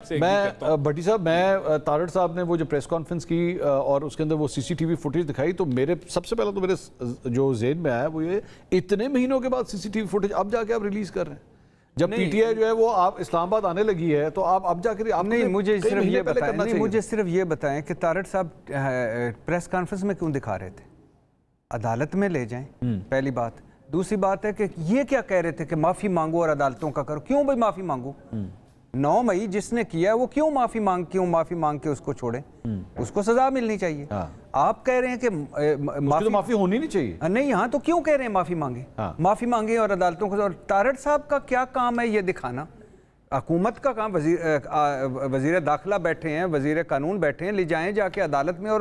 میں بھٹی صاحب میں تارڑ صاحب نے وہ جو پریس کانفرنس کی اور اس کے اندر وہ سی سی ٹی وی فوٹیج دکھائی تو میرے سب سے پہلے تو میرے جو ذہن میں آیا وہ یہ اتنے مہینوں کے بعد سی سی ٹی وی فوٹیج اب جا کے آپ ریلیز کر رہے ہیں جب پی ٹی آئی جو ہے وہ آپ اسلام آباد آنے لگی ہے تو آپ اب جا کے نہیں مجھے صرف یہ بتائیں کہ تارڑ صاحب پریس کانفرنس میں کیوں دکھا رہے تھے؟ عدالت میں لے جائیں پہلی بات. دوسری بات ہے کہ یہ کیا کہہ رہے تھے کہ معافی مانگو اور عدالتوں کا کرو. کیوں بھائی معافی مانگو؟ 9 مئی جس نے کیا ہے وہ کیوں معافی مانگ کے اس کو چھوڑیں؟ اس کو سزا ملنی چاہیے. آپ کہہ رہے ہیں کہ معافی ہونی نہیں چاہیے. نہیں ہاں تو کیوں کہہ رہے ہیں معافی مانگیں اور عدالتوں کو. اور تارڑ صاحب کا کیا کام ہے یہ دکھانا؟ حکومت کا کام وزیر داخلہ بیٹھے ہیں, وزیر قانون بیٹھے ہیں, لے جائیں جا کے عدالت میں اور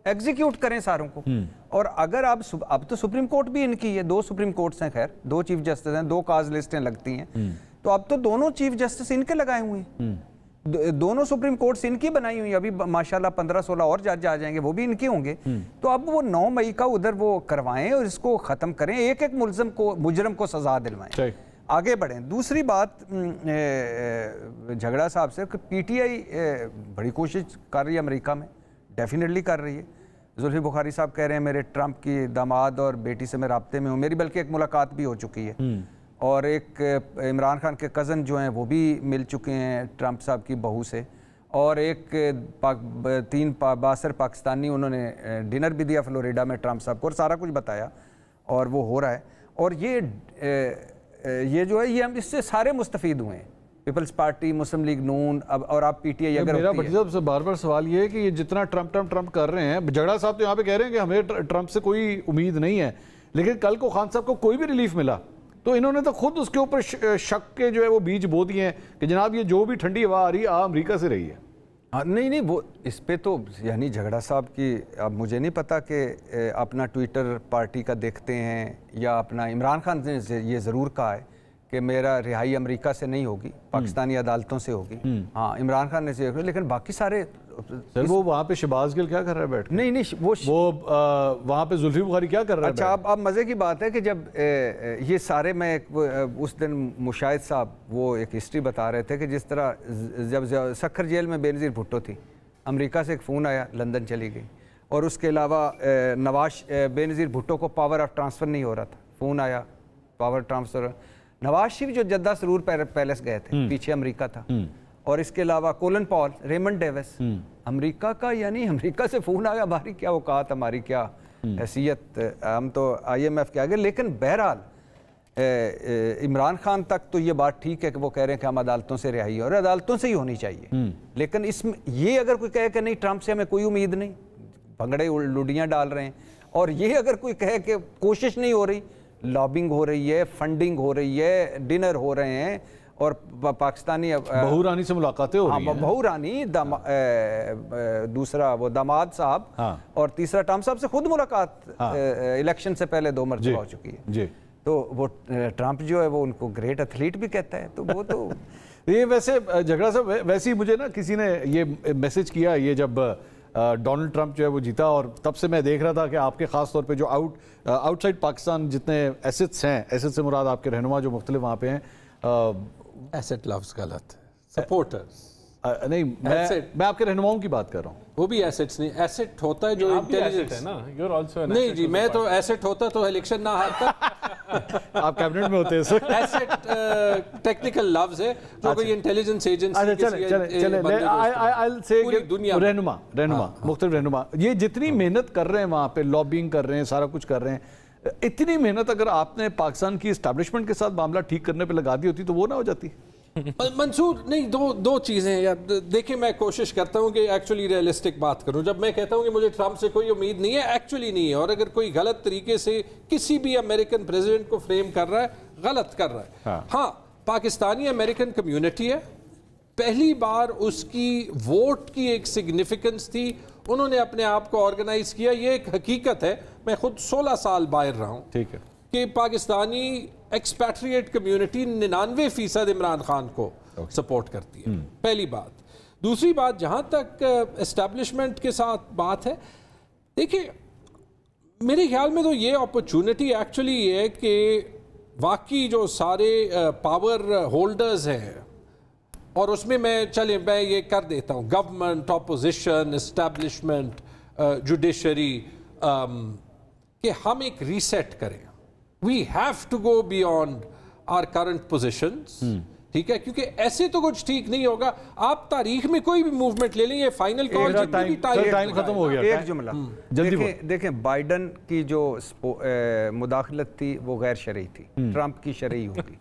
ایگزیکیوٹ کریں ساروں کو. اور اگر اب تو سپریم کورٹ بھی ان کی ہے, 2 سپریم کورٹس ہیں, خیر 2 چیف جسٹس ہیں, 2 کاز لسٹیں لگتی ہیں, تو اب تو دونوں چیف جسٹس ان کے لگائے ہوئے ہیں, دونوں سپریم کورٹس ان کی بنائی ہوئی ہیں. ابھی ماشاءاللہ 15-16 اور جج آ جائیں گے, وہ بھی ان کے ہوں گے. تو اب وہ 9 مئی کا ادھر وہ کروائیں اور اس کو ختم کریں, ایک مجرم کو سزا دلوائیں, آگے بڑھیں. دوسری بات جھگڑا صاحب سے کہ پی ٹی آئی بڑی کوشش کر رہی ہے امریکہ میں, ڈیفینیٹلی کر رہی ہے. زلفی بخاری صاحب کہہ رہے ہیں میرے ٹرمپ کی داماد اور بیٹی سے میں رابطے میں ہوں, میری بلکہ ایک ملاقات بھی ہو چکی ہے, اور ایک عمران خان کے کزن جو ہیں وہ بھی مل چکے ہیں ٹرمپ صاحب کی بہو سے, اور ایک 3 باصر پاکستانی انہوں نے ڈنر بھی دیا فلوریڈا میں ٹرمپ صاحب کو, اور سارا کچھ بتایا, اور وہ ہو رہا ہے. اور یہ جو ہے یہ ہم اس سے سارے مستفید ہوئے ہیں, پیپلز پارٹی, مسلم لیگ نون, اور آپ پی ٹی آئی. اگر میرا بھٹی صاحب سے بار بار سوال یہ ہے کہ یہ جتنا ٹرمپ کر رہے ہیں, جھگڑا صاحب تو یہاں پہ کہہ رہے ہیں کہ ہمیں ٹرمپ سے کوئی امید نہیں ہے, لیکن کل کو خان صاحب کو کوئی بھی ریلیف ملا تو انہوں نے تو خود اس کے اوپر شک کے جو ہے وہ بیج بو دیے ہیں کہ جناب یہ جو بھی ٹھنڈی ہوا آ رہی ہے امریکہ سے رہی ہے. نہیں وہ اس پہ تو یعنی جھگڑا صاحب کی, اب مجھے نہیں پتا کہ اپنا ٹویٹر پارٹی کا دیکھتے ہیں یا اپنا عمران خان نے یہ ضرور کہا ہے کہ میرا رہائی امریکہ سے نہیں ہوگی, پاکستانی عدالتوں سے ہوگی. ہاں عمران خان نے لیکن باقی سارے وہ وہاں پہ شہباز گل کیا کر رہا ہے بیٹھ کے؟ نہیں وہ وہاں پہ زلفی بخاری کیا کر رہا ہے؟ اچھا اب مزے کی بات ہے کہ جب یہ سارے, میں اس دن مشاہد صاحب وہ ایک ہسٹری بتا رہے تھے کہ جس طرح جب سکھر جیل میں بے نظیر بھٹو تھی, امریکہ سے ایک فون آیا, لندن چلی گئی, اور اس کے علاوہ بے نظیر بھٹو کو پاور آف ٹرانسفر نہیں ہو رہا تھا, فون آیا پاور ٹرانسفر. نواز شریف جو جدہ سرور پیلس گئے تھے, پیچھے امریکہ تھا, اور اس کے علاوہ کولن پال, ریمنڈ ڈیوس, امریکہ کا, یعنی امریکہ سے فون آیا, ہماری کیا اوقات, ہماری کیا حیثیت, ہم تو آئی ایم ایف کے آگے. لیکن بہرحال عمران خان تک تو یہ بات ٹھیک ہے کہ وہ کہہ رہے ہیں کہ ہم عدالتوں سے رہائی, اور عدالتوں سے ہی ہونی چاہیے. لیکن اس میں یہ اگر کوئی کہے کہ نہیں ٹرمپ سے ہمیں کوئی امید نہیں, بھنگڑے لوڈیاں ڈال رہے ہیں, اور یہ اگر کوئی کہے کہ کوشش نہیں ہو رہی, لابنگ ہو رہی ہے, فنڈنگ ہو رہی ہے, ڈنر ہو رہے ہیں, اور پاکستانی بہو رانی سے ملاقاتیں ہو رہی ہیں, بہو رانی, دوسرا وہ داماد صاحب, اور تیسرا ٹرمپ صاحب سے خود ملاقات الیکشن سے پہلے 2 مرتبہ ہو چکی ہے. تو وہ ٹرمپ جو ہے وہ ان کو گریٹ ایتھلیٹ بھی کہتا ہے, تو وہ تو یہ ویسے جھگڑا صاحب ویسے ہی مجھے نا کسی نے یہ میسج کیا, یہ جب ڈونلڈ ٹرمپ جو ہے وہ جیتا, اور تب سے میں دیکھ رہا تھا کہ آپ کے خاص طور پہ جو آؤٹ سائڈ پاکستان جتنے ایسٹس ہیں, ایسٹ سے مراد آپ کے رہنما جو مختلف وہاں پہ ہیں, ایسٹ لفظ غلط, سپورٹرز نہیں, میں آپ کے رہنماؤں کی بات کر رہا ہوں. وہ بھی ایسٹس نہیں, ایسٹ ہوتا ہے جو انٹیلیجنس, نہیں جی میں تو ایسٹ ہوتا تو الیکشن نہ ہارتا. آپ کیبنٹ میں ہوتے ہیں سر. ایسٹ ٹیکنیکل لفظ ہے جو کوئی انٹیلیجنس ایجنسی, رہنما مختلف رہنما, یہ جتنی محنت کر رہے ہیں وہاں پہ, لابنگ کر رہے ہیں, سارا کچھ کر رہے ہیں, اتنی محنت اگر آپ نے پاکستان کی اسٹیبلشمنٹ کے ساتھ معاملہ ٹھیک کرنے پہ لگا دی ہوتی تو وہ نہ ہو جاتی. منصور نہیں, دو چیزیں ہیں یار. دیکھیں میں کوشش کرتا ہوں کہ ایکچولی ریئلسٹک بات کروں. جب میں کہتا ہوں کہ مجھے ٹرمپ سے کوئی امید نہیں ہے, ایکچولی نہیں ہے, اور اگر کوئی غلط طریقے سے کسی بھی امریکن پریزیڈنٹ کو فریم کر رہا ہے, غلط کر رہا ہے. ہاں پاکستانی امریکن کمیونٹی ہے, پہلی بار اس کی ووٹ کی ایک سگنیفیکنس تھی, انہوں نے اپنے آپ کو آرگنائز کیا. یہ ایک حقیقت ہے, میں خود 16 سال باہر رہا ہوں, ٹھیک ہے, کہ پاکستانی ایکسپیٹریٹ کمیونٹی 99% عمران خان کو سپورٹ کرتی ہے, پہلی بات. دوسری بات, جہاں تک اسٹیبلشمنٹ کے ساتھ بات ہے, دیکھیں میرے خیال میں تو یہ اپرچونٹی ایکچولی یہ ہے کہ واقعی جو سارے پاور ہولڈرز ہیں اور اس میں میں یہ کر دیتا ہوں گورنمنٹ، اپوزیشن، اسٹیبلشمنٹ، جوڈیشری، کہ ہم ایک ریسیٹ کریں. We have to go beyond our current positions. ٹھیک ہے، کیونکہ ایسے تو کچھ ٹھیک نہیں ہوگا. آپ تاریخ میں کوئی بھی موومنٹ لے لیں، یہ فائنل کال جتنی بھی ٹائم ختم ہو گیا. ایک جملہ دیکھیں، بائیڈن کی جو مداخلت تھی وہ غیر شرعی تھی، ٹرمپ کی شرعی ہوگی.